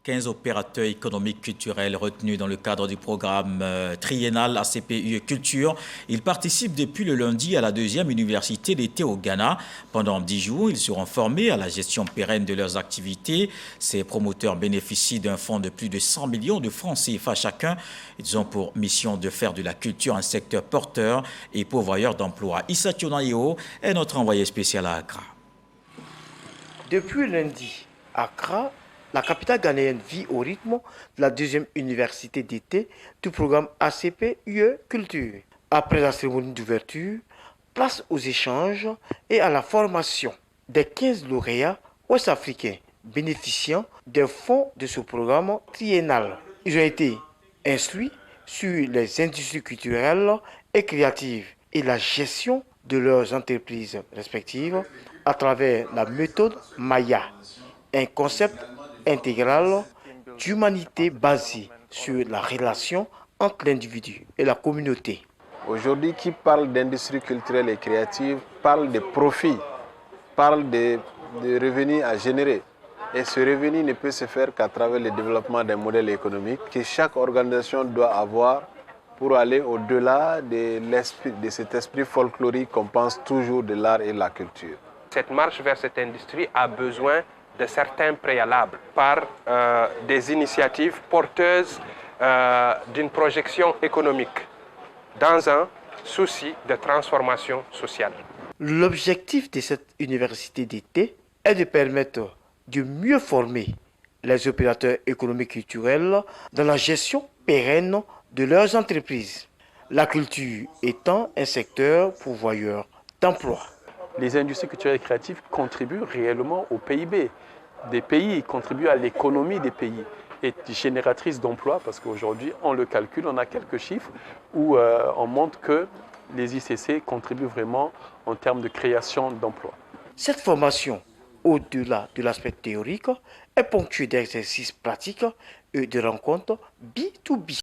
15 opérateurs économiques culturels retenus dans le cadre du programme triennal ACP-UE Culture. Ils participent depuis le lundi à la deuxième université d'été au Ghana. Pendant 10 jours, ils seront formés à la gestion pérenne de leurs activités. Ces promoteurs bénéficient d'un fonds de plus de 100 millions de francs CFA chacun. Ils ont pour mission de faire de la culture un secteur porteur et pourvoyeur d'emplois. Issa Tionaïo est notre envoyé spécial à Accra. Depuis lundi, Accra, la capitale ghanéenne vit au rythme de la deuxième université d'été du programme ACP-UE Culture. Après la cérémonie d'ouverture, place aux échanges et à la formation des 15 lauréats ouest-africains bénéficiant des fonds de ce programme triennal. Ils ont été instruits sur les industries culturelles et créatives et la gestion de leurs entreprises respectives à travers la méthode Maya, un concept intégral d'humanité basée sur la relation entre l'individu et la communauté. Aujourd'hui, qui parle d'industrie culturelle et créative parle de profit, parle de revenus à générer. Et ce revenu ne peut se faire qu'à travers le développement d'un modèle économique que chaque organisation doit avoir pour aller au-delà de cet esprit folklorique qu'on pense toujours de l'art et de la culture. Cette marche vers cette industrie a besoin de certains préalables par des initiatives porteuses d'une projection économique dans un souci de transformation sociale. L'objectif de cette université d'été est de permettre de mieux former les opérateurs économiques et culturels dans la gestion pérenne de leurs entreprises, la culture étant un secteur pourvoyeur d'emplois. Les industries culturelles et créatives contribuent réellement au PIB des pays, contribuent à l'économie des pays et génératrices d'emplois parce qu'aujourd'hui, on le calcule, on a quelques chiffres où on montre que les ICC contribuent vraiment en termes de création d'emplois. Cette formation, au-delà de l'aspect théorique, est ponctuée d'exercices pratiques et de rencontres B2B.